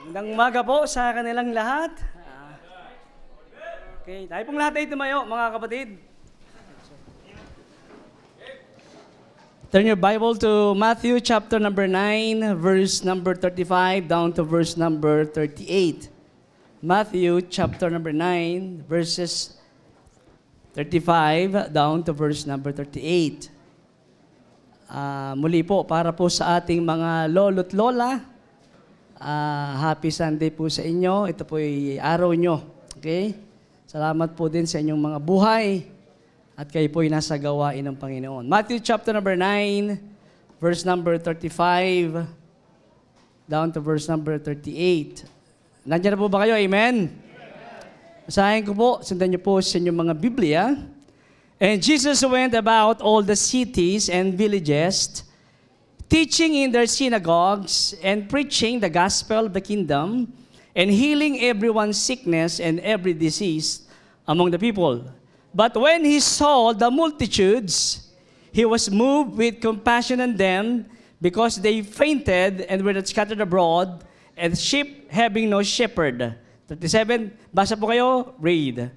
Magandang umaga po sa kanilang lahat. Okay, tayo pong lahat ay tumayo, mga kapatid. Turn your Bible to Matthew chapter number 9, verse number 35 down to verse number 38. Matthew chapter number 9, verses 35 down to verse number 38. Muli po, para po sa ating mga lolo't lola, happy Sunday po sa inyo. Ito po ay araw nyo. Okay? Salamat po din sa inyong mga buhay at kayo po ay nasa gawain ng Panginoon. Matthew chapter number 9, verse number 35 down to verse number 38. Nandiyan na po ba kayo? Amen? Basahin ko po, sundan niyo po sa inyong mga Biblia. And Jesus went about all the cities and villages, teaching in their synagogues and preaching the gospel of the kingdom and healing everyone's sickness and every disease among the people. But when he saw the multitudes, he was moved with compassion on them because they fainted and were scattered abroad and sheep having no shepherd. 37, basa po kayo, read.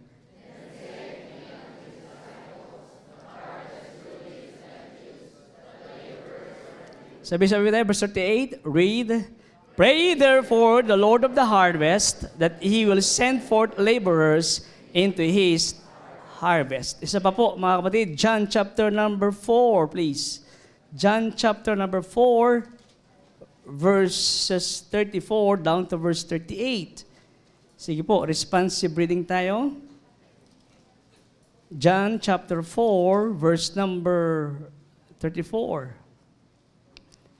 Sabi tayo, verse 38, read, Pray therefore the Lord of the harvest that He will send forth laborers into His harvest. Isa pa po, mga kapatid, John chapter number 4, please. John chapter number 4, verses 34 down to verse 38. Sige po, responsive reading tayo. John chapter 4, verse number 34.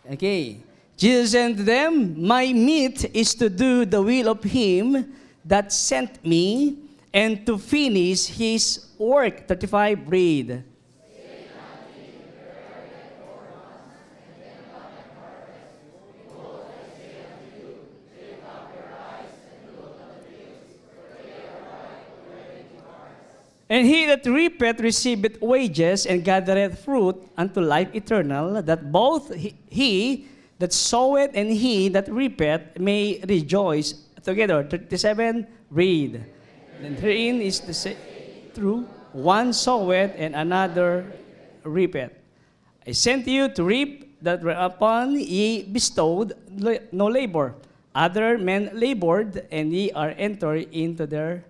Okay. Jesus said to them, My meat is to do the will of Him that sent me and to finish His work. 35, read. And he that reapeth receiveth wages and gathereth fruit unto life eternal, that both he that soweth and he that reapeth may rejoice together. 37, read. And herein is the true, one soweth and another reapeth. I sent you to reap that whereupon ye bestowed no labor. Other men labored, and ye are entered into their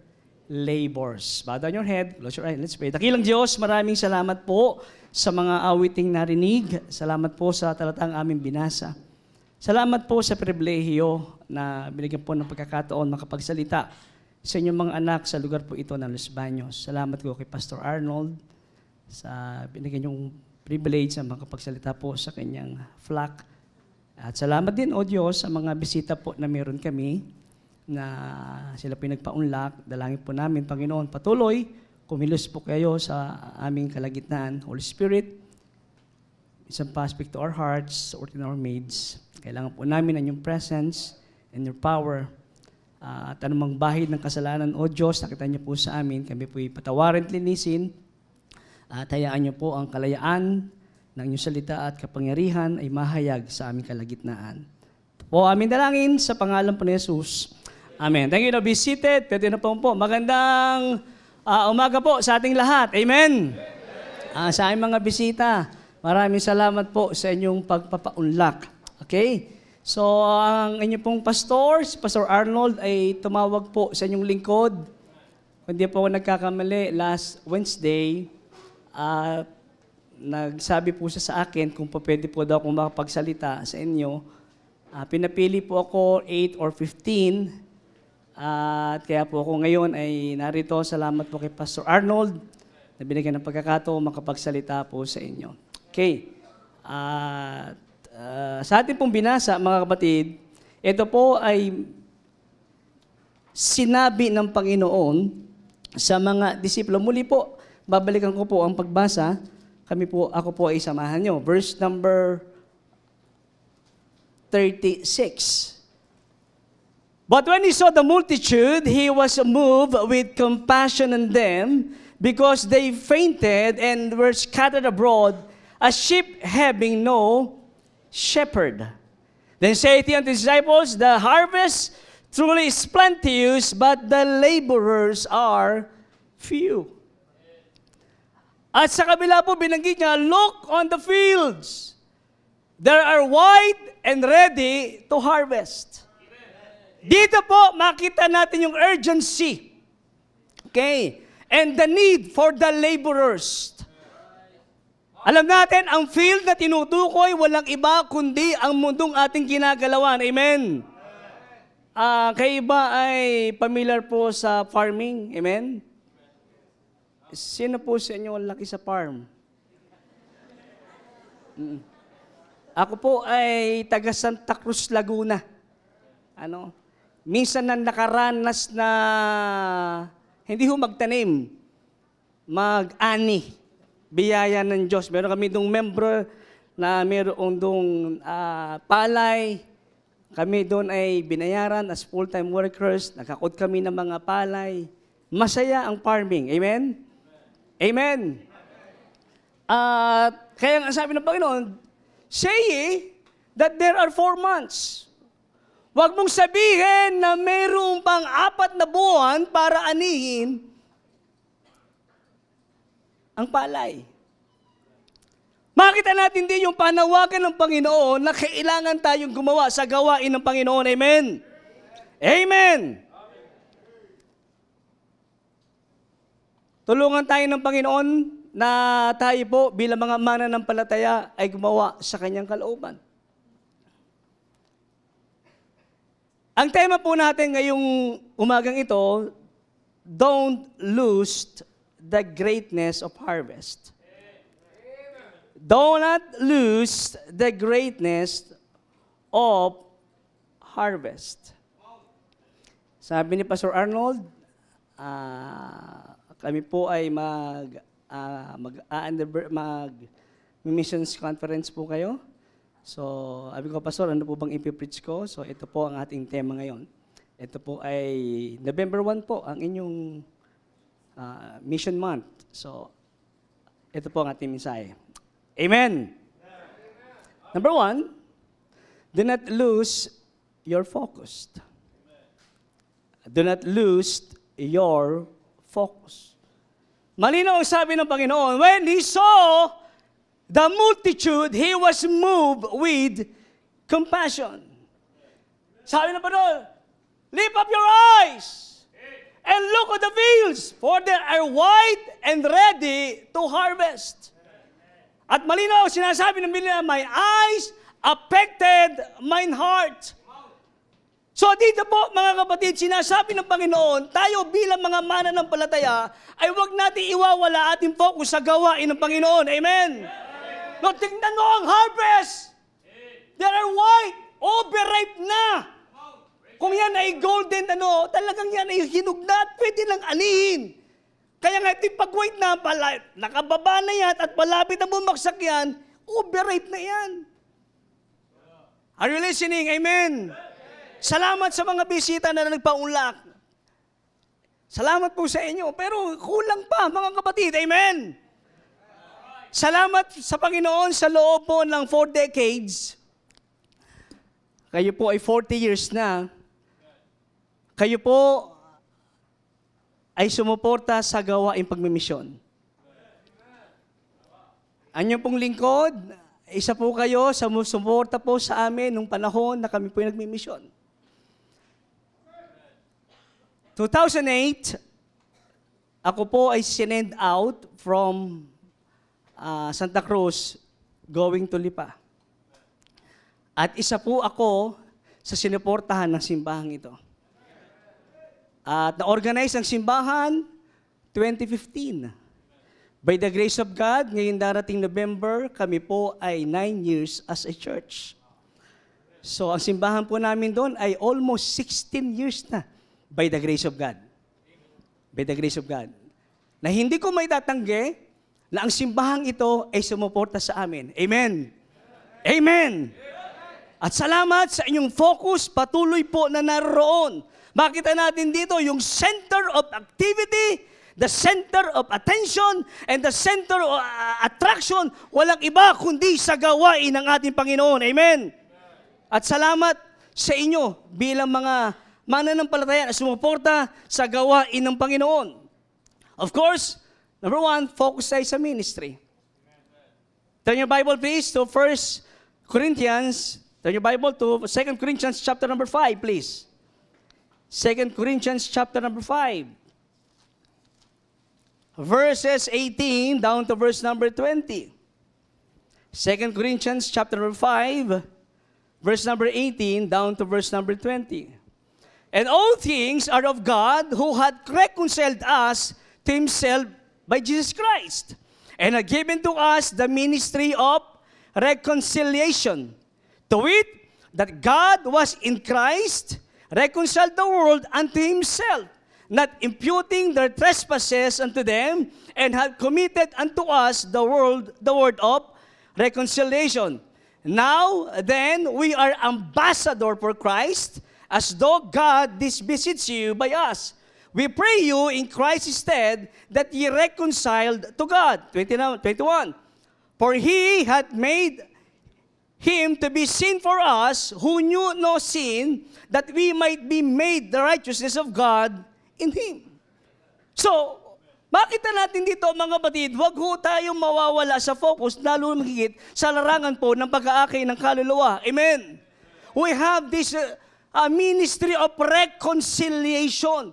labors. Bow down your head, close your eyes, let's pray. Dakilang Diyos, maraming salamat po sa mga awiting narinig. Salamat po sa talatang aming binasa. Salamat po sa pribilehiyo na binigyan po ng pagkakataon makapagsalita sa inyong mga anak sa lugar po ito ng Los Baños. Salamat po kay Pastor Arnold sa binigyan yung privilege na makapagsalita po sa kanyang flock. At salamat din, O Diyos, sa mga bisita po na meron kami na sila pinagpaunlak. Dalangin po namin, Panginoon, patuloy, kumilos po kayo sa aming kalagitnaan. Holy Spirit, isang pa-speak to our hearts or in our maids. Kailangan po namin ang inyong presence and your power. At anumang bahid ng kasalanan, O Diyos, nakita niyo po sa amin, kami po'y patawarin at linisin. At hayaan niyo po ang kalayaan ng inyong salita at kapangyarihan ay mahayag sa aming kalagitnaan. Po aming dalangin sa pangalan po ni Jesus. Amen. Thank you. Now be seated. Pwede na po. Magandang umaga po sa ating lahat. Amen. Sa aming mga bisita, maraming salamat po sa inyong pagpapaunlak. Okay? So, ang inyong pong pastor, si Pastor Arnold, ay tumawag po sa inyong lingkod. Kung di po ako nagkakamali, last Wednesday, nagsabi po siya sa akin kung pwede po daw akong makapagsalita sa inyo. Pinapili po ako 8 or 15. At kaya po ako ngayon ay narito. Salamat po kay Pastor Arnold na binigyan ng pagkakataon makapagsalita po sa inyo. Okay. Sa ating pong binasa, mga kapatid, ito po ay sinabi ng Panginoon sa mga disipulo. Muli po, babalikan ko po ang pagbasa. Ako po ay samahan nyo. Verse number 36. But when he saw the multitude, he was moved with compassion on them because they fainted and were scattered abroad as sheep having no shepherd. Then saith he unto his disciples, The harvest truly is plenteous, but the laborers are few. At sa kabila po, binanggit niya, look on the fields. They are white and ready to harvest. Dito po, makita natin yung urgency. Okay? And the need for the laborers. Alam natin, ang field na tinutukoy, walang iba kundi ang mundong ating ginagalawan. Amen? Kayo ba ay familiar po sa farming? Amen? Sino po sa inyo ang laki sa farm? Ako po ay taga Santa Cruz, Laguna. Minsan na nakaranas na hindi ho magtanim, mag-ani. Biyaya ng Diyos. Meron kami dong membro na meron dong palay. Kami doon ay binayaran as full-time workers. Nakakot kami ng mga palay. Masaya ang farming. Amen? Amen. Kaya nga sabi ng Panginoon, say that there are 4 months. Huwag mong sabihin na mayroong pang 4 na buwan para anihin ang palay. Makita natin din yung panawagan ng Panginoon na kailangan tayong gumawa sa gawain ng Panginoon. Amen? Amen! Tulungan tayo ng Panginoon na tayo po bilang mga mananampalataya ay gumawa sa Kanyang kalooban. Ang tema po natin ngayong umagang ito, don't lose the greatness of harvest. Do not lose the greatness of harvest. Sabi ni Pastor Arnold, kami po ay mag-missions conference po kayo. So, sabi ko, Pastor, ano po bang ipipreach ko? So, ito po ang ating tema ngayon. Ito po ay November 1 po, ang inyong mission month. So, ito po ang ating mensahe. Amen! Number 1, do not lose your focus. Do not lose your focus. Malinaw ang sabi ng Panginoon, when He saw the multitude, He was moved with compassion. Sabi ng Panginoon, lift up your eyes and look at the fields, for they are white and ready to harvest. At malinaw, sinasabi ng Biblia, my eyes affected mine heart. So dito po, mga kapatid, sinasabi ng Panginoon, tayo bilang mga mananampalataya, ay huwag natin iwawala ating focus sa gawain ng Panginoon. Amen? No, tingnan mo ang harvest. They are white, overripe na. Kung yan ay golden, talagang yan ay hinog na at pwede lang anihin. Kaya nga ito pag-white na, nakababa na yan at malapit na bumagsak yan, overripe na yan. Are you listening? Amen? Salamat sa mga bisita na nagpaunlak. Salamat po sa inyo. Pero kulang pa, mga kapatid. Amen? Salamat sa Panginoon sa loob po ng 4 decades. Kayo po ay 40 years na. Kayo po ay sumuporta sa gawaing pagmimisyon. Anyong pong lingkod, isa po kayo sa sumuporta po sa amin nung panahon na kami po ay nagmimisyon. 2008, ako po ay sinend out from Santa Cruz going to Lipa. At isa po ako sa sinuportahan ng simbahan ito. At na-organize ang simbahan 2015. By the grace of God, ngayon darating November, kami po ay 9 years as a church. So ang simbahan po namin doon ay almost 16 years na by the grace of God. By the grace of God. Na hindi ko may tatanggi na ang simbahang ito ay sumuporta sa amin. Amen. Amen. At salamat sa inyong focus, patuloy po na naroon. Makita natin dito yung center of activity, the center of attention, and the center of attraction, walang iba kundi sa gawain ng ating Panginoon. Amen? At salamat sa inyo bilang mga mananampalataya na sumuporta sa gawain ng Panginoon. Of course, number one, focus tayo sa ministry. Turn your Bible please to 1 Corinthians. Turn your Bible to 2 Corinthians chapter number 5, please. 2 Corinthians chapter number 5. Verses 18 down to verse number 20. 2 Corinthians chapter number 5, verse number 18 down to verse number 20. And all things are of God, who had reconciled us to himself by Jesus Christ, and had given to us the ministry of reconciliation. To wit, that God was in Christ, reconciled the world unto himself, not imputing their trespasses unto them, and have committed unto us the word of reconciliation. Now then, we are ambassador for Christ, as though God visits you by us. We pray you in Christ's stead that ye reconciled to God. 21. For he had made him to be sin for us, who knew no sin, that we might be made the righteousness of God in him. So, makita natin dito mga batid, wag ho tayong mawawala sa focus, lalo higit sa larangan po ng pag-aakay ng kaluluwa. Amen. We have this ministry of reconciliation.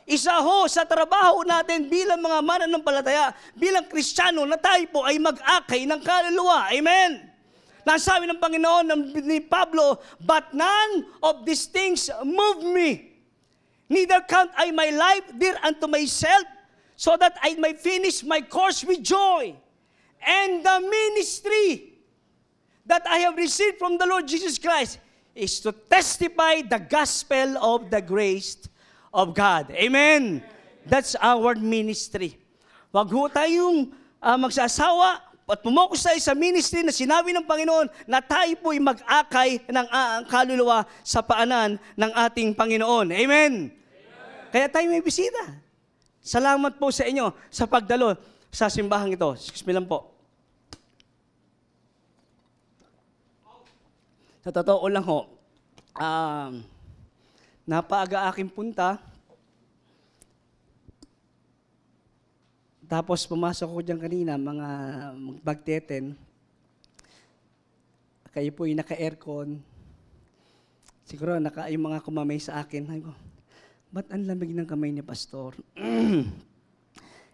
Isa ho sa trabaho natin bilang mga mananampalataya, bilang Kristiyano, na tayo po ay mag-akay ng kaluluwa. Amen. Nasabi ng Panginoon ni Pablo, but none of these things move me. Neither count I my life dear unto myself, so that I may finish my course with joy. And the ministry that I have received from the Lord Jesus Christ is to testify the gospel of the grace of God. Amen. That's our ministry. Wag ho tayong magsasawa at pumokus tayo sa ministry na sinabi ng Panginoon na tayo po'y mag-akay ng kaluluwa sa paanan ng ating Panginoon. Amen. Kaya tayo may bisita. Salamat po sa inyo sa pagdalo sa simbahang ito. Excuse me lang po. Sa totoo lang ho, napaaga aking punta. Tapos pumasok ko dyan kanina, mga magteten. Kayo po yung naka-aircon. Siguro yung mga kumamay sa akin. Ay ko, ba't ang lamig ng kamay ni Pastor?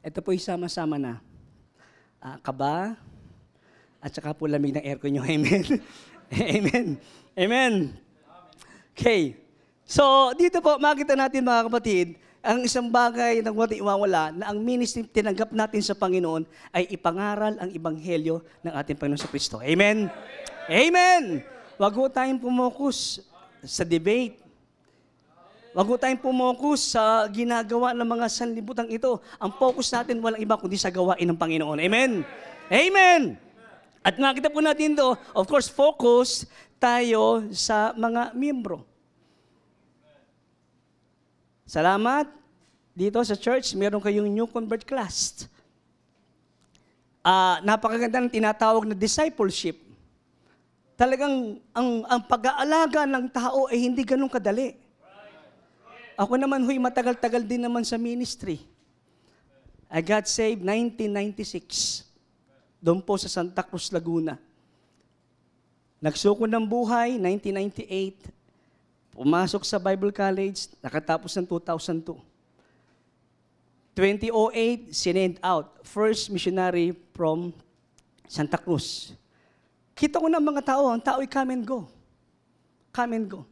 Ito po yung sama-sama na. Kaba, at saka po lamig ng aircon nyo. Amen. Amen. Amen. Okay. So, dito po, makita natin mga kapatid, ang isang bagay na huwag iwawala na ang ministry tinanggap natin sa Panginoon ay ipangaral ang Ebanghelyo ng ating Panginoon sa Kristo. Amen? Amen! Huwag ho tayong pumokus sa debate. Huwag ho tayong pumokus sa ginagawa ng mga sanlibutan ito. Ang focus natin walang iba kundi sa gawain ng Panginoon. Amen? Amen! At nakita po natin ito, of course, focus tayo sa mga miyembro. Salamat. Dito sa church, meron kayong new convert class. Napakaganda ng tinatawag na discipleship. Talagang ang pag-aalaga ng tao ay hindi ganun kadali. Ako naman huy, matagal-tagal din naman sa ministry. I got saved 1996. Doon po sa Santa Cruz, Laguna. Nagsuko ng buhay, 1998. Pumasok sa Bible College, nakatapos ng 2002. 2008, sinend out, first missionary from Santa Cruz. Kita ko ng mga tao, ang tao ay come and go. Come and go.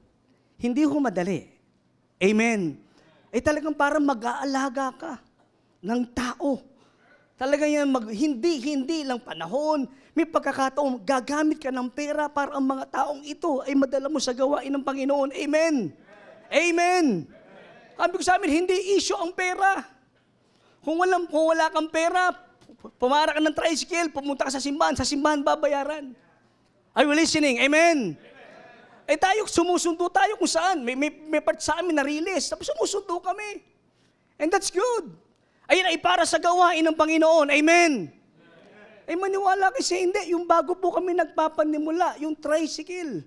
Hindi ho madali. Amen. Ay talagang parang mag-aalaga ka ng tao. Talagang yan, hindi lang panahon. May pagkakataon, gagamit ka ng pera para ang mga taong ito ay madala mo sa gawain ng Panginoon. Amen. Amen. Sabi ko sa amin, hindi issue ang pera. Kung wala kang pera, pumara ka ng tricycle, pumunta ka sa simbahan babayaran. Are you listening? Amen. Eh tayo, sumusundo tayo kung saan. May part sa amin na release. Tapos sumusundo kami. And that's good. Ayun ay para sa gawain ng Panginoon. Amen. Ay maniwala kasi hindi. Yung bago po kami nagpapanimula, yung tricycle.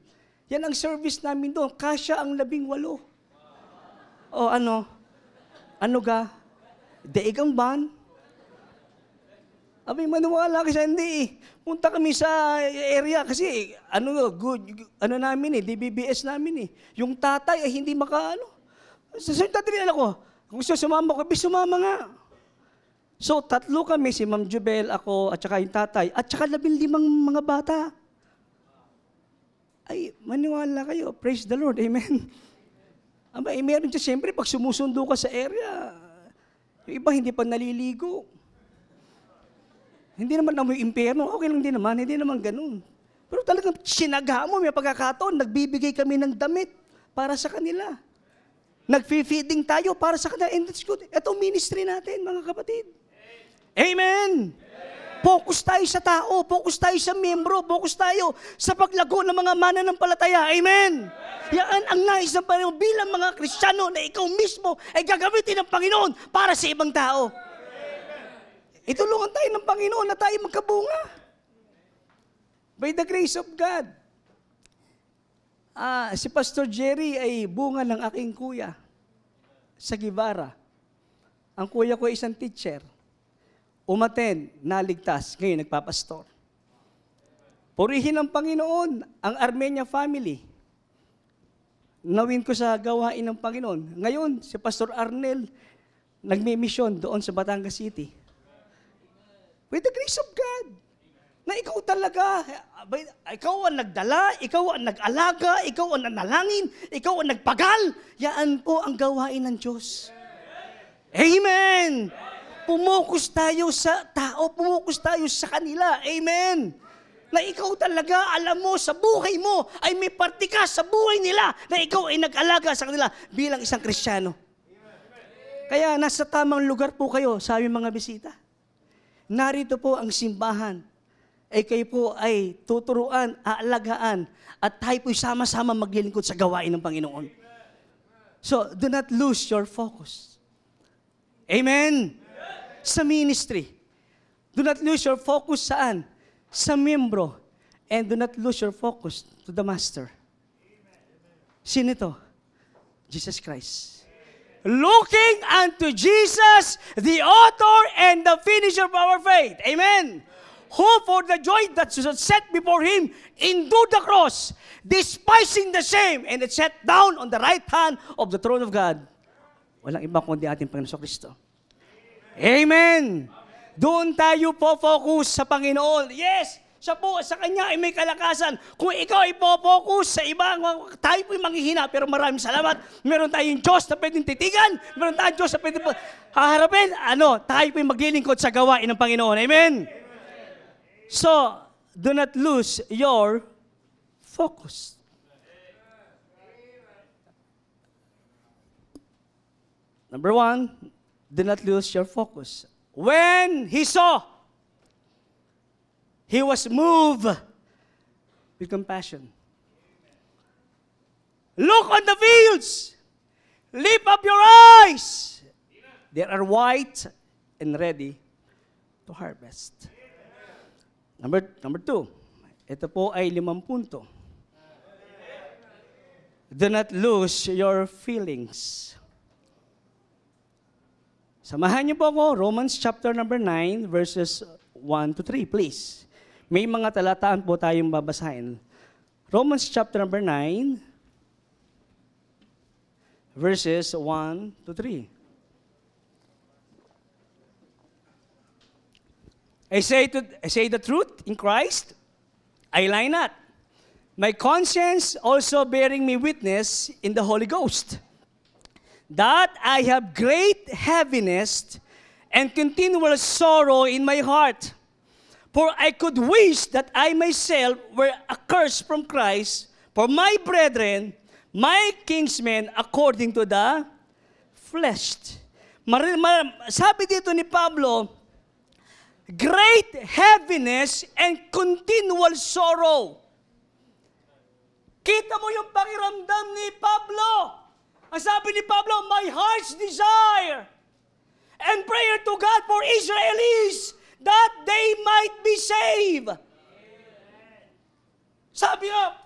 Yan ang service namin doon. Kasya ang 18. O ano ga? Daigang ban? Abay, maniwala kasi hindi eh. Punta kami sa area kasi namin DBBS namin eh. Yung tatay ay hindi Sa tatay ko, kung gusto sumama ko, sumama nga. So, 3 kami, si Ma'am Jubel, ako, at saka yung tatay, at saka 15 mga bata. Ay, maniwala kayo. Praise the Lord. Amen. Abay, meron siya, siyempre, pag sumusundo ka sa area, yung iba hindi pa naliligo. Hindi naman amoy impyerno, okay lang din naman, hindi naman ganun. Pero talagang sinaga mo, may pagkakataon, nagbibigay kami ng damit para sa kanila. Nag-feeding tayo para sa kanila, and that's good. Ito ministry natin, mga kapatid. Amen! Focus tayo sa tao, focus tayo sa miyembro, focus tayo sa paglago ng mga mananampalataya. Amen! Yan ang nais ng Panginoon bilang mga Kristiyano na ikaw mismo ay gagamitin ng Panginoon para sa ibang tao. Itulungan tayo ng Panginoon na tayo magkabunga. By the grace of God. Si Pastor Jerry ay bunga ng aking kuya sa Guevara. Ang kuya ko ay isang teacher. Umaten, naligtas, ngayon nagpapastor. Purihin ng Panginoon ang Armenia family. Nawin ko sa gawain ng Panginoon. Ngayon, si Pastor Arnel, nagmi-mission doon sa Batangas City. With the grace of God. Na ikaw talaga, ikaw ang nagdala, ikaw ang nag-alaga, ikaw ang nanalangin, ikaw ang nagpagal. Yan po ang gawain ng Diyos. Amen! Pumukus tayo sa tao, pumukus tayo sa kanila. Amen! Na ikaw talaga, alam mo, sa buhay mo, ay may parte ka sa buhay nila na ikaw ay nag-alaga sa kanila bilang isang Kristiyano. Kaya nasa tamang lugar po kayo, sabi mga bisita. Narito po ang simbahan. Ay kayo po ay tuturuan, aalagaan, at tayo po'y sama-sama maglilingkod sa gawain ng Panginoon. So, do not lose your focus. Amen? Sa ministry. Do not lose your focus saan? Sa membro. And do not lose your focus to the Master. Sino ito? Jesus Christ. Looking unto Jesus, the author and the finisher of our faith. Amen. Who for the joy that was set before him endured the cross, despising the shame, and it sat down on the right hand of the throne of God. Walang iba kundi ating Panginoon Kristo. Amen. Doon tayo po focus sa Panginoon. Yes, siya po, sa Kanya ay may kalakasan. Kung ikaw ay po-focus sa ibang, tayo po'y manghihina, pero maraming salamat. Meron tayong Diyos na pwedeng titigan, meron tayong Diyos na pwedeng haharapin. Tayo po'y maglilingkod sa gawain ng Panginoon. Amen? So, do not lose your focus. Number 1, do not lose your focus. When he saw, he was moved with compassion. Look on the fields. Lift up your eyes. They are white and ready to harvest. Number 2. Ito po ay 5 punto. Do not lose your feelings. Samahan niyo po ako, Romans chapter number 9, verses 1 to 3, please. May mga talataan po tayong babasahin. Romans chapter number 9, verses 1 to 3. I say the truth in Christ, I lie not. My conscience also bearing me witness in the Holy Ghost, that I have great heaviness and continual sorrow in my heart. For I could wish that I myself were accursed from Christ for my brethren, my kinsmen, according to the flesh. Sabi dito ni Pablo, great heaviness and continual sorrow. Kita mo yung pakiramdam ni Pablo. Ang sabi ni Pablo, my heart's desire and prayer to God for Israel is that they might be saved. Sabi nga,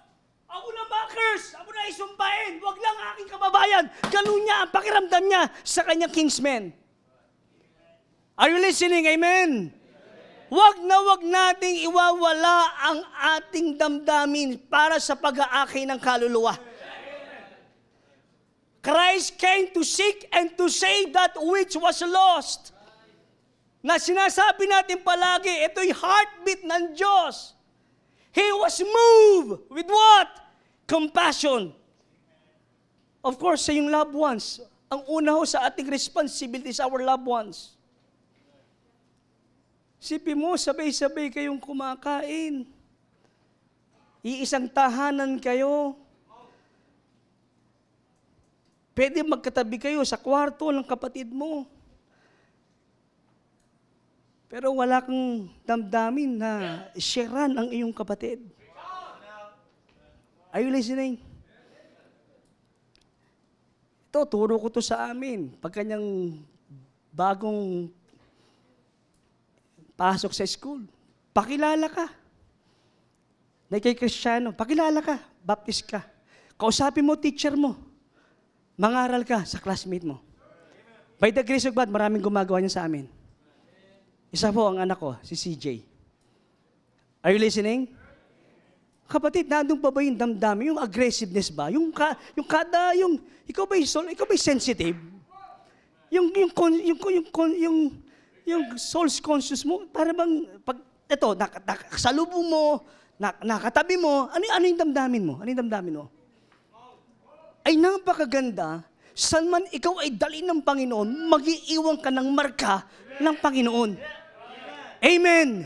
Ako na makers! Ako na isumpain! Wag lang aking kababayan! Ganun niya ang pakiramdam niya sa kanyang kingsmen. Are you listening? Amen? Wag na wag nating iwawala ang ating damdamin para sa pag-aaki ng kaluluwa. Christ came to seek and to save that which was lost. Na sinasabi natin palagi, ito'y heartbeat ng Diyos. He was moved with what? Compassion. Of course, sa yung loved ones. Ang una ho sa ating responsibility is our loved ones. Sipin mo, sabay-sabay kayong kumakain. Iisang tahanan kayo. Pwede magkatabi kayo sa kwarto ng kapatid mo. Pero wala kang damdamin na sharean ang iyong kapatid. Are you listening? Ito, turo ko to sa amin. Pag kanyang bagong pasok sa school, pakilala ka. Na kay Kristiyano, pakilala ka, baptist ka. Kausapin mo teacher mo. Mangaral ka sa classmate mo. By the grace of God, maraming gumagawa niya sa amin. Isa po ang anak ko, si CJ. Are you listening? Kapatid, nandun pa ba yung damdamin, yung aggressiveness ba? Ikaw ba sensitive? Yung soul's conscious mo, para bang, nakasalubong mo, nakatabi mo, ano yung damdamin mo? Ano yung damdamin mo? Ay napakaganda, saan man ikaw ay dali ng Panginoon, mag-iiwan ka ng marka ng Panginoon. Amen.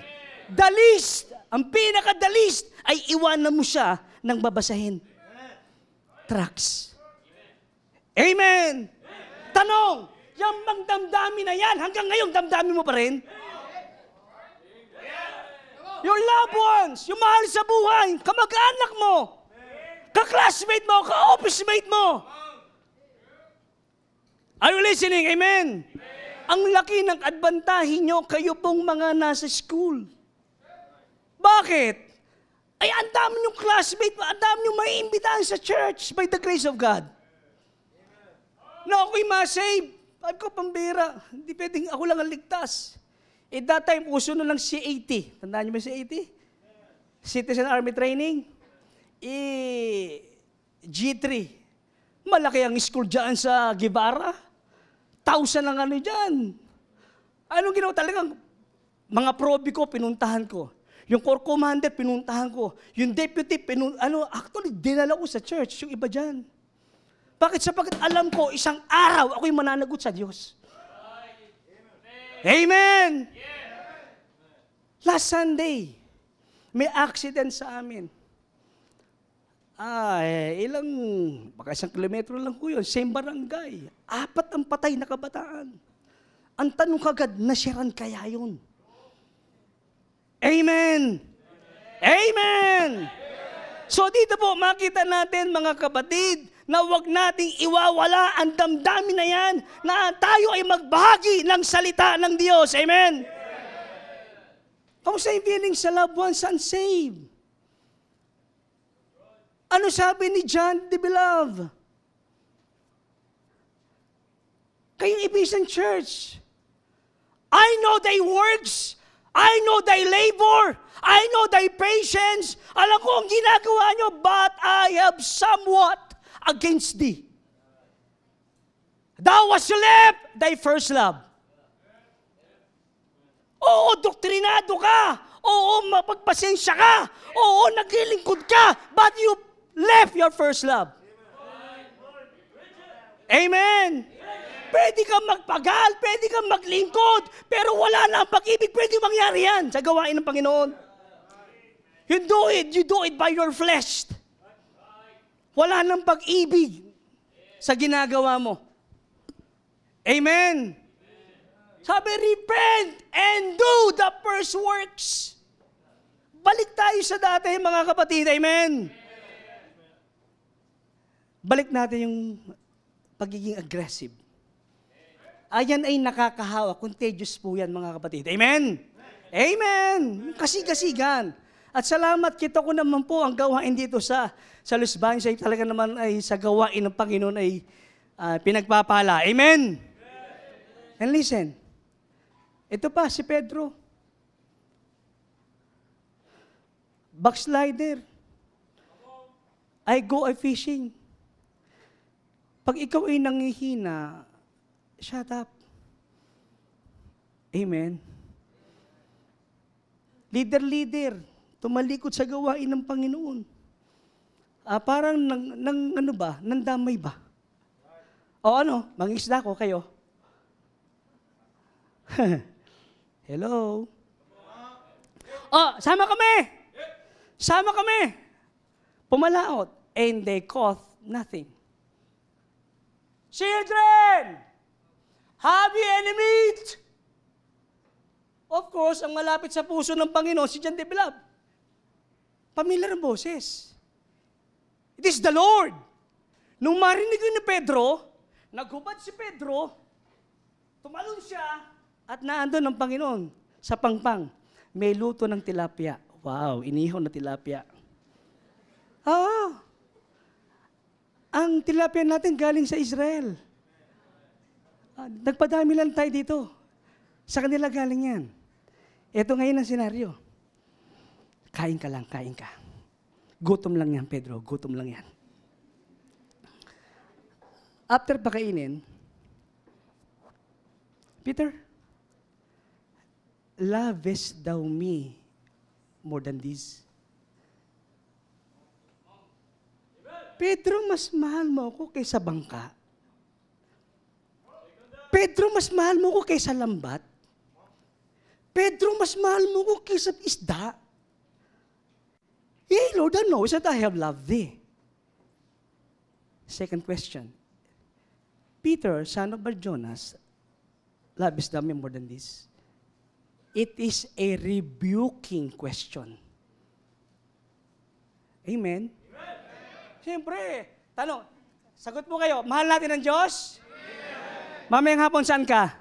The least, ang pinaka-the least, ay iwanan mo siya ng babasahin. Tracts. Amen. Tanong, yung bang damdamin na yan, hanggang ngayon damdamin mo pa rin? Your loved ones, yung mahal sa buhay, kamag-anak mo, ka-classmate mo, ka-office mate mo. Are you listening? Amen. Ang laki ng adbantahin nyo, kayo pong mga nasa school. Bakit? Ay, ang dami yung classmate, ang dami yung maiimbitahan sa church by the grace of God. Na ako'y masave. Sabi ko, pambira. Hindi pwedeng ako lang ang ligtas. That time, uso na lang C80. Tandaan niyo ba C80? Citizen Army Training. G3. Malaki ang school dyan sa Guevara. 1,000 lang ano dyan. Anong ginawa? Talagang mga probi ko, pinuntahan ko. Yung corps commander, pinuntahan ko. Yung deputy, actually, dinala ko sa church, yung iba dyan. Bakit? Sapagkat alam ko, isang araw, ako'y mananagot sa Diyos. Amen! Last Sunday, may accident sa amin. Baka 1 kilometro lang ko yun, same barangay. 4 ang patay na kabataan. Ang tanong kagad, nasyaran kaya yun? Amen! Amen! So dito po, makita natin mga kapatid, na huwag nating iwawala ang damdamin na yan, na tayo ay magbahagi ng salita ng Diyos. Amen? Kamusta yung feeling sa loved ones unsaved? Ano sabi ni John the Beloved? Kayong Ephesian Church, I know thy works, I know thy labor, I know thy patience. Alam ko ang ginagawa nyo, but I have somewhat against thee. Thou hast left thy first love. Oo, doktrinado ka. Oo, mapagpasensya ka. Oo, naglilingkod ka. But you left your first love. Amen. Pwede kang magpagal, pwede kang maglingkod, pero wala na ang pag-ibig. Pwede mangyari yan sa gawain ng Panginoon. You do it by your flesh. Wala nang pag-ibig sa ginagawa mo. Amen. Sabi, repent and do the first works. Balik tayo sa dati, mga kapatid. Amen. Balik natin yung pagiging aggressive. Ayan ay nakakahawa. Contagious po yan, mga kapatid. Amen. Amen. Kasi-kasigan. At salamat, kita ko naman po ang gawain dito sa Los Baños ay talaga naman ay sa gawain ng Panginoon ay pinagpapala. Amen? And listen, ito pa si Pedro. Backslider. I go fishing. Pag ikaw ay nangihina, shut up. Amen. Leader, tumalikod sa gawain ng Panginoon. Parang nandamay ba? O ano, mangisda ko kayo. Hello? Sama kami! Sama kami! Pumalaot. And they caught nothing. Children! Have you any meat? Of course, ang malapit sa puso ng Panginoon, si John the Beloved. Pamilyar ang boses. It is the Lord. Nung marinig yun ni Pedro, naghubad si Pedro, tumalon siya, at naandun ang Panginoon sa pangpang. May luto ng tilapia. Wow, inihaw na tilapia. Ang tilapia natin galing sa Israel. Nagpadami lang tayo dito. Sa kanila galing yan. Ito ngayon ang senaryo. Kain ka lang, kain ka. Gutom lang yan, Pedro. Gutom lang yan. After pakainin, Peter, lovest thou me more than this? Pedro, mas mahal mo ako kaysa bangka. Pedro, mas mahal mo ako kaysa lambat. Pedro, mas mahal mo ako kaysa isda. Yea, Lord, thou knowest that I have loved thee. Second question. Peter, son of Bar-Jonas, lovest thou me more than this? It is a rebuking question. Amen? Siyempre, tanong, sagot mo kayo, mahal natin ang Diyos? Mamayang hapon, saan ka?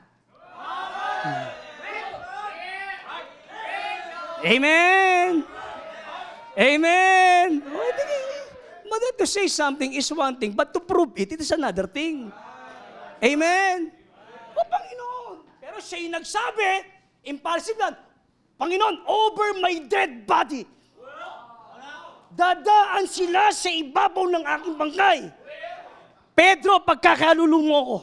Amen! Amen! Mother, to say something is one thing, but to prove it, it is another thing. Amen! O Panginoon! Pero siya yung nagsabi, impulsive lang, Panginoon, over my dead body, dadaan sila sa ibabaw ng aking bangkay. Pedro, pagkakalulu mo ko.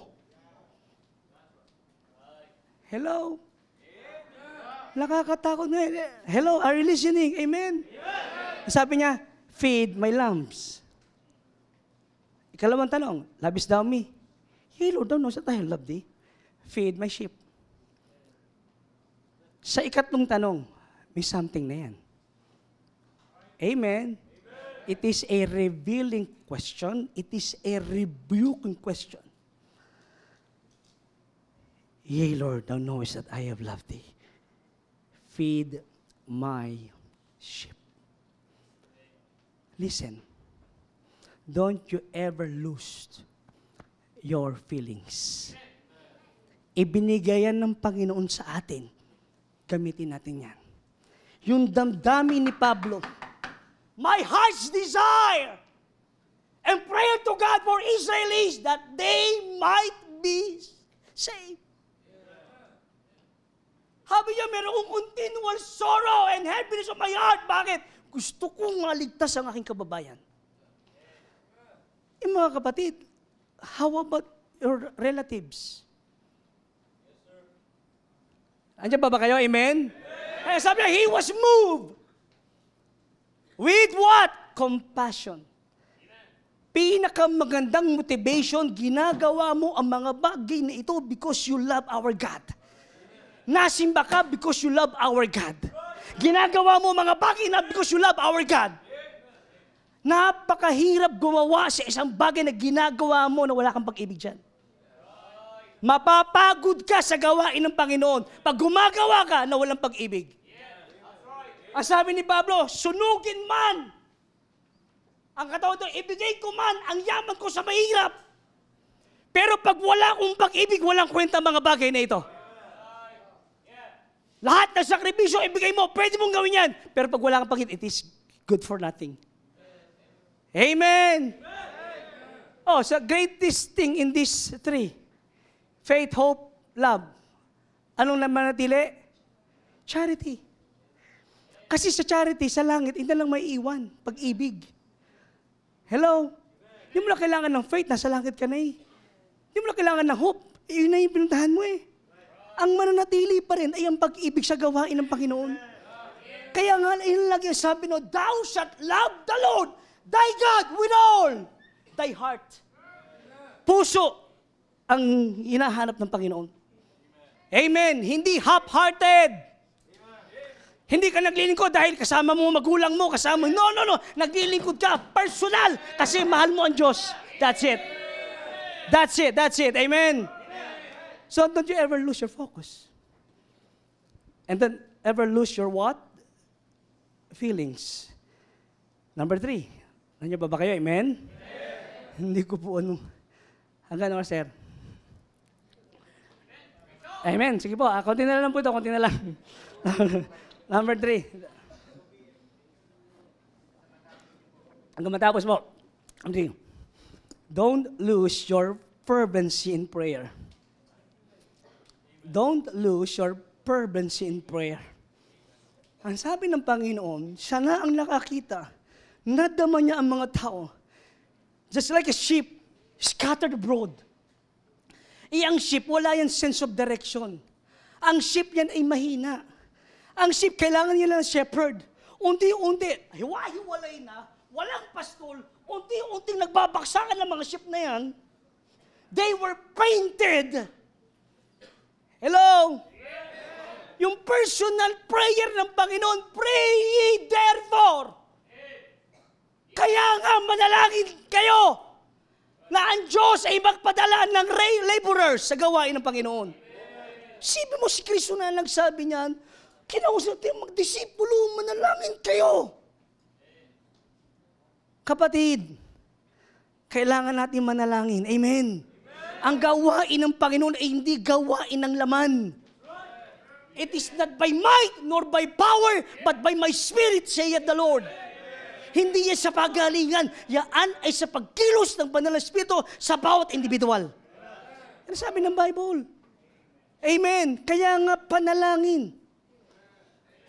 Hello? Nakakatakot na. Hello, are you listening? Amen? Sabi niya, feed my lambs. Ikalawang tanong, lovest thou me? Hey, Lord, thou knowest that I love thee. Feed my sheep. Sa ikatlong tanong, may something na yan. Amen. It is a revealing question. It is a rebuking question. Yea, Lord, thou knowest that I have loved thee. Feed my sheep. Listen, don't you ever lose your feelings. Ibinigay yan ng Panginoon sa atin. Gamitin natin yan. Yung damdamin ni Pablo, my heart's desire and prayer to God for Israel is that they might be saved. Sabi niya, meron kong continual sorrow and heaviness of my heart. Bakit? Gusto kong maligtas ang aking kababayan. Mga kapatid, how about your relatives? Andiyan ba kayo? Amen? Sabi niya, he was moved. With what? Compassion. Pinakamagandang motivation, ginagawa mo ang mga bagay na ito because you love our God. Nasimba ka because you love our God. Ginagawa mo mga bagay na because you love our God. Napakahirap gumawa sa isang bagay na ginagawa mo na wala kang pag-ibig dyan. Mapapagod ka sa gawain ng Panginoon pag gumagawa ka na walang pag-ibig. Ang sabi ni Pablo, sunugin man ang katawan doon, ibigay ko man ang yaman ko sa mahirap. Pero pag wala akong pag-ibig, walang kwenta mga bagay na ito. Lahat ng sakripisyo, ibigay mo, pwede mong gawin yan. Pero pag wala kang pangit, it is good for nothing. Amen! Oh, so greatest thing in these three, faith, hope, love. Anong namanatili? Charity. Kasi sa charity, sa langit, hindi lang may iwan. Pag-ibig. Hello? Hindi mo na kailangan ng faith, nasa langit ka na eh. Hindi mo na kailangan ng hope, yun na yung pinuntahan mo eh. Ang mananatili pa rin ay ang pag-ibig sa gawain ng Panginoon. Kaya nga, yun lagi ang sabi no, thou shalt love the Lord, thy God, with all thy heart. Puso ang hinahanap ng Panginoon. Amen. Hindi half-hearted. Hindi ka naglilingkod dahil kasama mo magulang mo, kasama mo. No. Naglilingkod ka, personal, kasi mahal mo ang Diyos. That's it. That's it. Amen. So don't you ever lose your focus. And then ever lose your what? Feelings. Number 3. Nandiyan ba kayo? Amen? Hindi ko po hanggang naman, sir. Amen. Sige po. Konti na lang po ito. Konti na lang. Number 3. Hanggang matapos mo. Don't lose your fervency in prayer. Don't lose your fervency in prayer. Ang sabi ng Panginoon, siya na ang nakakita. Nadama niya ang mga tao. Just like a sheep scattered abroad. Ang sheep, wala yan sense of direction. Ang sheep yan ay mahina. Ang sheep, kailangan nila ng shepherd. Unti-unti, hiwa-hiwalay na, walang pastol, unti-unting nagbabaksakan ng mga sheep na yan. They were painted. Hello? Yung personal prayer ng Panginoon, pray ye therefore. Kaya nga manalangin kayo na ang Diyos ay magpadala ng laborers sa gawain ng Panginoon. Sibi mo si Kristo na nagsabi niyan, kinausap tayo magdisipulo, manalangin kayo. Kapatid, kailangan natin manalangin. Amen. Ang gawain ng Panginoon ay hindi gawain ng laman. It is not by might nor by power, but by my spirit, saith the Lord. Hindi yan sa pagalingan, yan ay sa pagkilos ng Banal na Espiritu sa bawat individual. Ano sabi ng Bible? Amen. Kaya nga panalangin.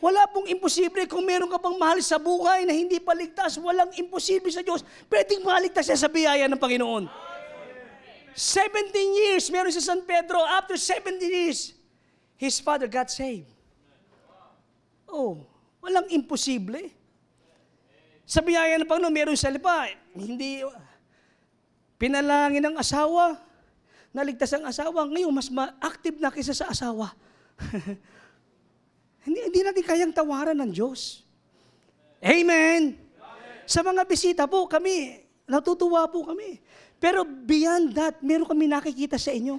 Wala pong imposible kung meron ka pang mahal sa buhay na hindi paligtas. Walang imposible sa Diyos. Pwedeng maligtas siya sa biyaya ng Panginoon. 17 years, meron sa San Pedro. After 17 years, his father got saved. Oh, walang imposible. Sa biyaya ng Panginoon, meron sa lipa. Hindi, pinalangin ng asawa. Naligtas ang asawa. Ngayon, mas active na kaysa sa asawa. Hindi natin kayang tawaran ng Diyos. Amen. Sa mga bisita po, kami, natutuwa po kami. Pero beyond that, meron kami nakikita sa inyo.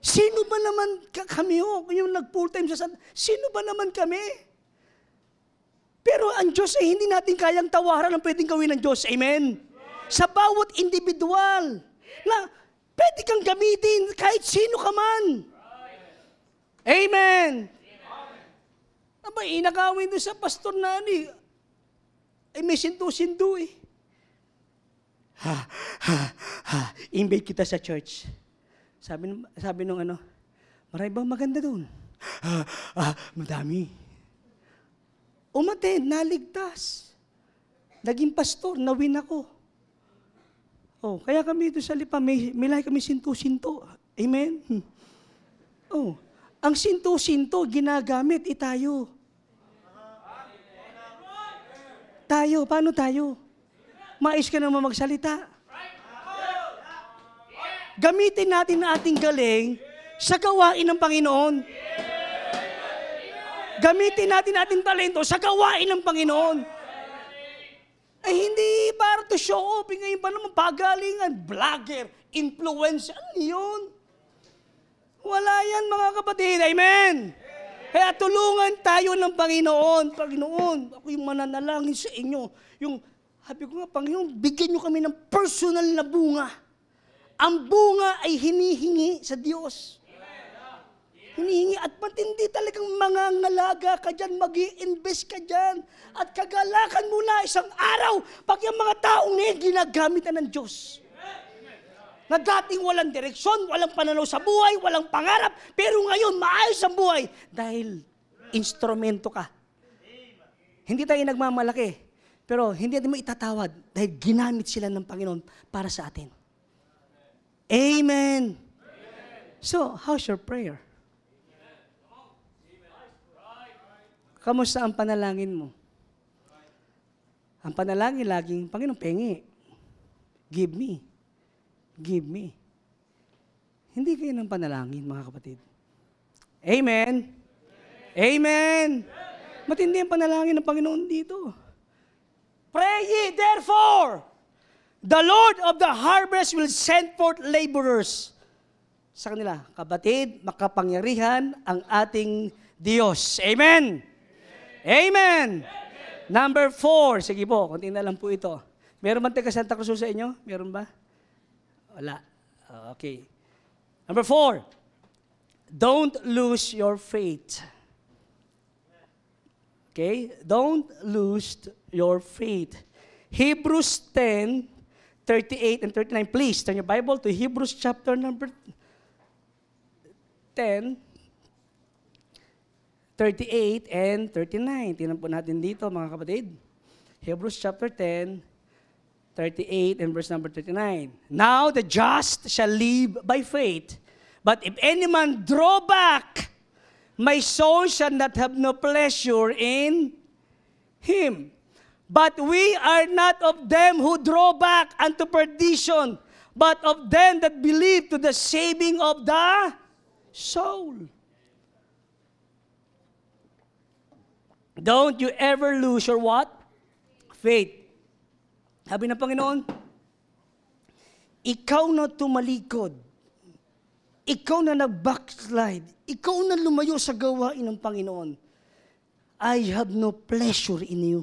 Sino ba naman kami yung nag-full time sa sino ba naman kami? Pero ang Diyos ay hindi natin kayang tawaran ang pwedeng gawin ng Diyos. Amen? Sa bawat individual na pwede kang gamitin kahit sino ka man. Amen? Aba, inakawin doon sa pastor na ay may sintu-sintu eh. Invite kita sa church. Sabi nung marami bang maganda doon? Madami. Umattend, naligtas. Naging pastor, nawin ako. Oh, kaya kami doon sa lipa, may lahi kami sintu-sinto. Amen? Oh, ang sintu-sinto, ginagamit, tayo. Tayo, paano tayo? Mais ka naman magsalita. Gamitin natin ang ating galing sa gawain ng Panginoon. Gamitin natin ating talento sa gawain ng Panginoon. Ay hindi para to show off. Ngayon pa naman pagalingan, vlogger, influencer. Ano yun? Wala yan mga kapatid. Amen. Kaya tulungan tayo ng Panginoon. Panginoon, ako yung mananalangin sa inyo. Sabi ko nga, Panginoon, bigyan nyo kami ng personal na bunga. Ang bunga ay hinihingi sa Diyos. Hinihingi at matindi talagang mangangalaga ka dyan, mag-i-invest ka dyan, at kagalakan mo na isang araw pag yung mga taong na ginagamit na ng Diyos. Na dating walang direksyon, walang pananaw sa buhay, walang pangarap, pero ngayon maayos ang buhay dahil instrumento ka. Hindi tayo nagmamalaki, pero hindi natin mo itatawad dahil ginamit sila ng Panginoon para sa atin. Amen. So, how's your prayer? Kamusta ang panalangin mo? Ang panalangin laging, Panginoon, pengi. Give me. Give me. Hindi kayo ng panalangin, mga kapatid. Amen. Amen. Matindi ang panalangin ng Panginoon dito. Pray ye therefore, the Lord of the harvest will send forth laborers. Sa kanila, kapatid, makapangyarihan ang ating Diyos. Amen. Amen. Number 4. Sige po, konti na lang po ito. Meron man taga Santa Cruz sa inyo? Meron ba? Wala. Okay. Number 4. Don't lose your faith. Okay? Don't lose your faith. Hebrews 10, 38 and 39. Please, turn your Bible to Hebrews chapter number 10, 38 and 39. Tingnan po natin dito, mga kapatid. Hebrews chapter 10, 38 and verse number 39. Now the just shall live by faith. But if any man draw back, my soul shall not have no pleasure in him. But we are not of them who draw back unto perdition, but of them that believe to the saving of the soul. Don't you ever lose your what? Faith. Sabi ng Panginoon, ikaw na tumalikod, ikaw na nag-backslide, ikaw na lumayo sa gawain ng Panginoon, I have no pleasure in you.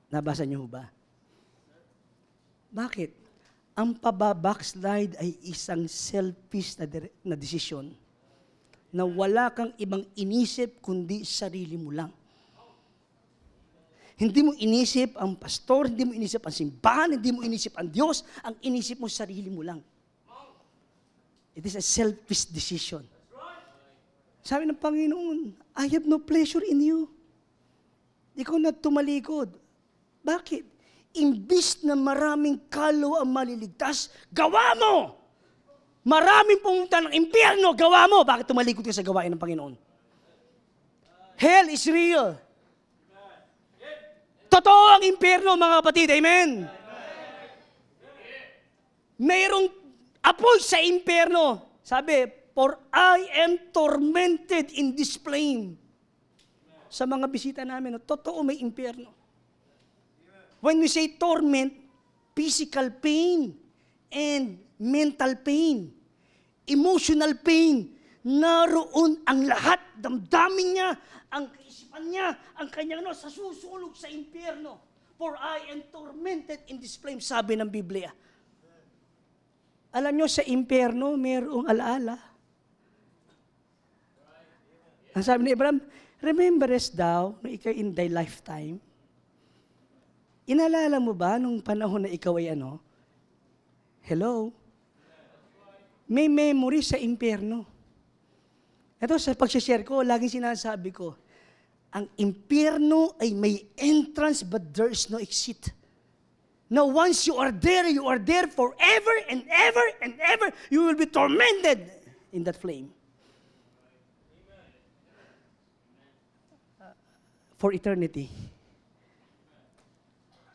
Nabasa niyo ba? Bakit? Ang pababackslide ay isang selfish na desisyon na wala kang ibang inisip kundi sarili mo lang. Hindi mo inisip ang pastor, hindi mo inisip ang simbahan, hindi mo inisip ang Diyos, ang inisip mo sarili mo lang. It is a selfish decision. Sabi ng Panginoon, I have no pleasure in you. Ikaw na tumalikod. Bakit? Imbis na maraming kaluluwa ang maliligtas, gawa mo! Maraming pumunta ng impyerno, gawa mo! Bakit tumalikod ka sa gawain ng Panginoon? Hell is real. Totoo ang impyerno, mga kapatid. Amen? Mayroong apoy sa impyerno. Sabi, for I am tormented in this flame. Sa mga bisita namin, totoo may impyerno. When we say torment, physical pain and mental pain, emotional pain, naroon ang lahat, damdamin niya, ang kaisipan niya, ang kanyang sa susulog sa impyerno. For I am tormented in this flame, sabi ng Biblia. Alam niyo, sa impyerno, mayroong alaala. Ang sabi ni Abraham, rememberest thou na ikaw in thy lifetime? Inalala mo ba nung panahon na ikaw ay ano? Hello? May memory sa impyerno. Ito sa pag-share ko, laging sinasabi ko, ang impyerno ay may entrance but there is no exit. Now once you are there forever and ever and ever. You will be tormented in that flame. For eternity.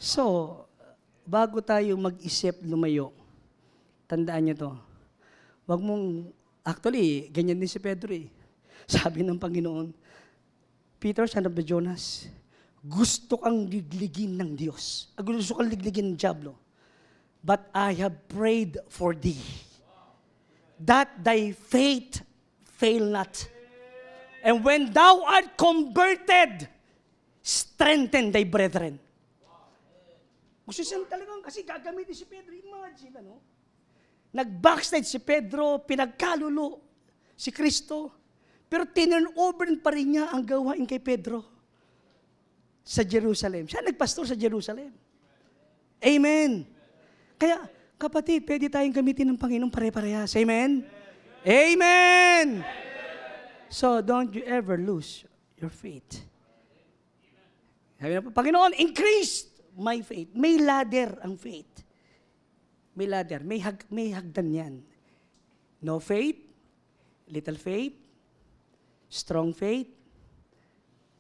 So, bago tayo mag-isip lumayo, tandaan niyo to. Wag mong, actually, ganyan din si Pedro eh. Sabi ng Panginoon, Peter, son of the Jonas, gusto kang ligligin ng Diyos. Gusto kang ligligin ng Diablo. But I have prayed for thee, that thy faith fail not. And when thou art converted, strengthen thy brethren. Gusto siya talagang, kasi gagamitin si Pedro, imagine, ano? Nag-backslide si Pedro, pinagkalulo si Kristo. Pero tinurn over pa rin niya ang gawain kay Pedro sa Jerusalem. Siya nagpastor sa Jerusalem. Amen. Kaya, kapatid, pwede tayong gamitin ng Panginoon pare-parehas. Amen? Amen! So, don't you ever lose your faith. Sabi na, Panginoon, increase my faith. May ladder ang faith. May ladder. May hagdan yan. No faith, little faith, strong faith,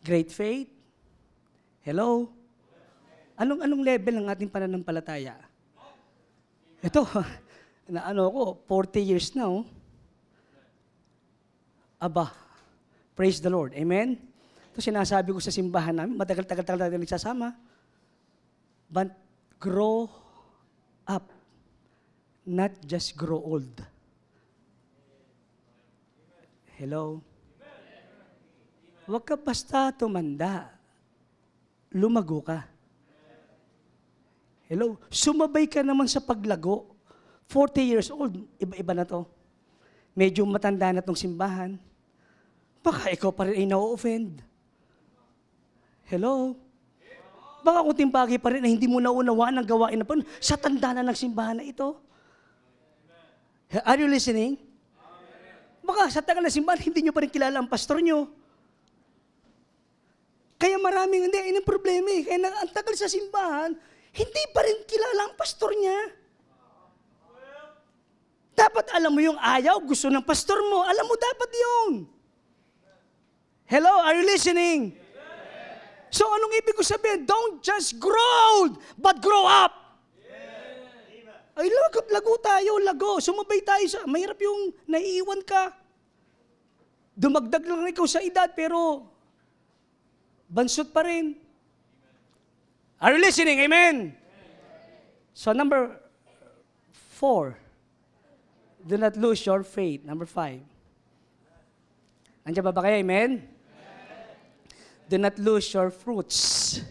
great faith. Hello? Anong level ng ating pananampalataya? Ito, na ko, 40 years na, oh. Aba, praise the Lord. Amen? Ito sinasabi ko sa simbahan namin, matagal-tagal natin nagsasama. But grow up, not just grow old. Hello? Huwag ka basta tumanda. Lumago ka. Hello? Sumabay ka naman sa paglago. 40 years old, iba-iba na to. Medyo matanda na tong simbahan. Baka ikaw pa rin ay na-offend. Hello? Baka kunting bagay pa rin na hindi mo naunawaan ang gawain na sa tanda na ng simbahan na ito. Are you listening? Baka sa tagal na simbahan, hindi nyo pa rin kilala ang pastor nyo. Kaya maraming hindi, yun ang problema eh. Kaya ang tagal sa simbahan, hindi pa rin kilala ang pastor niya. Dapat alam mo yung ayaw, gusto ng pastor mo. Alam mo dapat yun. Hello, are you listening? So anong ibig ko sabihin? Don't just grow old, but grow up. Ay, lago tayo, lago. Sumabay tayo sa, mahirap yung naiiwan ka. Dumagdag lang ikaw sa edad, pero bansot pa rin. Are you listening? Amen? So number 4, do not lose your faith. Number 5. Nandiyan ba kayo? Amen? Do not lose your fruits.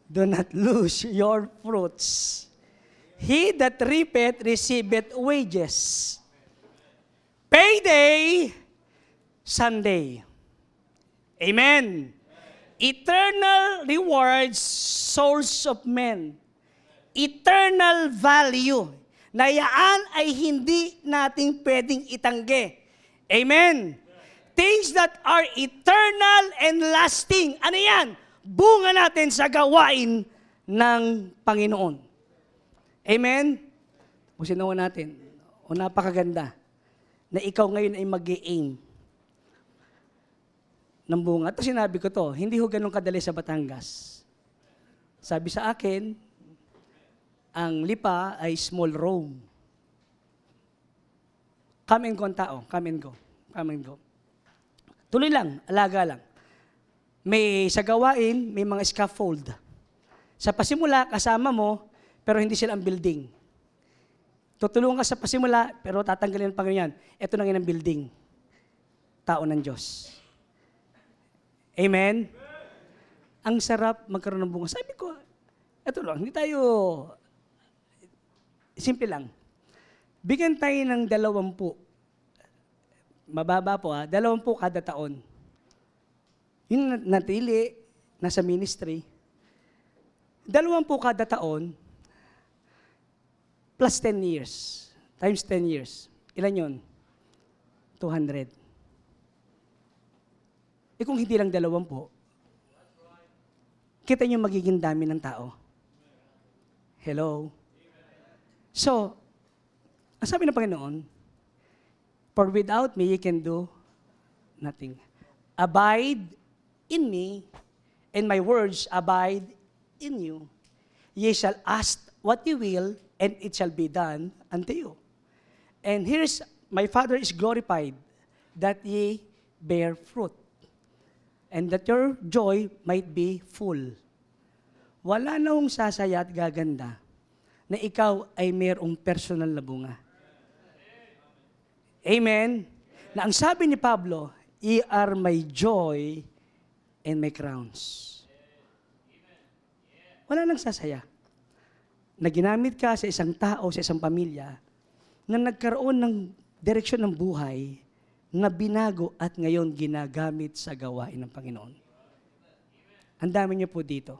Do not lose your fruits. He that reapeth receiveth wages. Payday, Sunday. Amen. Eternal rewards, souls of men. Eternal value. Na yaan ay hindi nating pwedeng itanggi. Amen. Things that are eternal and lasting. Ano yan? Bunga natin sa gawain ng Panginoon. Amen? Pusinawa natin. O napakaganda na ikaw ngayon ay mag-i-aim ng bunga. Ito sinabi ko to, hindi ho ganun kadali sa Batangas. Sabi sa akin, ang lipa ay small roam. Come and go ang tao. Come and go. Come and go. Tuloy lang, alaga lang. May sa gawain, may mga scaffold. Sa pasimula, kasama mo, pero hindi sila ang building. Tutulungan ka sa pasimula, pero tatanggalin ng Panginoon. Ito na ang building. Tao ng Diyos. Amen? Ang sarap magkaroon ng bunga. Sabi ko, ito lang, hindi tayo, simple lang. Bigyan tayo ng 20. Mababa po 20 kada taon. Yung natili, nasa ministry. 20 kada taon, plus 10 years. Times 10 years. Ilan yun? 200. Eh kung hindi lang 20, kita nyo magiging dami ng tao. Hello? So, ang sabi ng Panginoon, for without me, you can do nothing. Abide in me, and my words abide in you. Ye shall ask what you will, and it shall be done unto you. And here's, my Father is glorified, that ye bear fruit, and that your joy might be full. Wala na hong sasaya at gaganda na ikaw ay mayroong personal na bunga. Amen? Na ang sabi ni Pablo, ye are my joy and my crowns. Wala nang sasaya. Na ginamit ka sa isang tao, sa isang pamilya, na nagkaroon ng direksyon ng buhay na binago at ngayon ginagamit sa gawain ng Panginoon. Ang dami niyo po dito.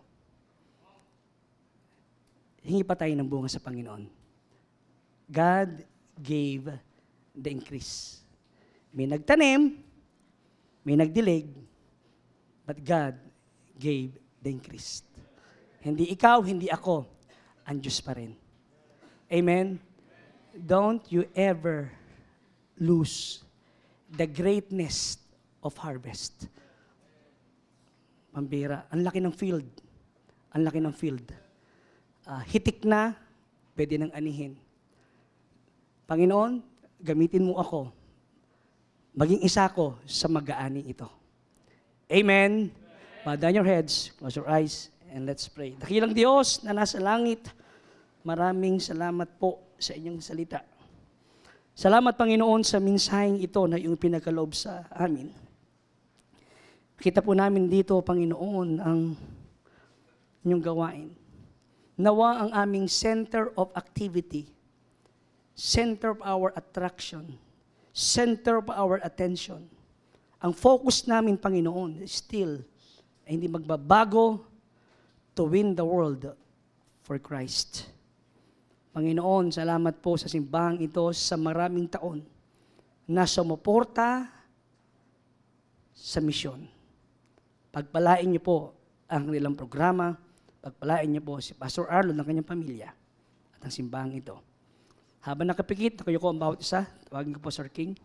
Hingi pa tayo ng bunga sa Panginoon. God gave the increase. May nagtanim, may nagdilig, but God gave the increase. Hindi ikaw, hindi ako, ang Diyos pa rin. Amen? Don't you ever lose the greatness of harvest. Pambira, ang laki ng field. Ang laki ng field. Hitik na, pwede nang anihin. Panginoon, gamitin mo ako. Maging isa ko sa mag-aani ito. Amen. Bow down your heads, close your eyes, and let's pray. Dakilang Diyos na nasa langit, maraming salamat po sa inyong salita. Salamat, Panginoon, sa minsaheng ito na iyong pinagkaloob sa amin. Kita po namin dito, Panginoon, ang inyong gawain. Nawa ang aming center of activity, center of our attraction, center of our attention. Ang focus namin, Panginoon, still ay hindi magbabago to win the world for Christ. Panginoon, salamat po sa simbahang ito sa maraming taon na sumuporta sa misyon. Pagpalain niyo po ang kanilang programa, pagpalain niyo po si Pastor Arlo ng kanyang pamilya at ang simbahang ito. Habang nakapikit, kayo ko ang bawat isa, tawagin ko po Sir King.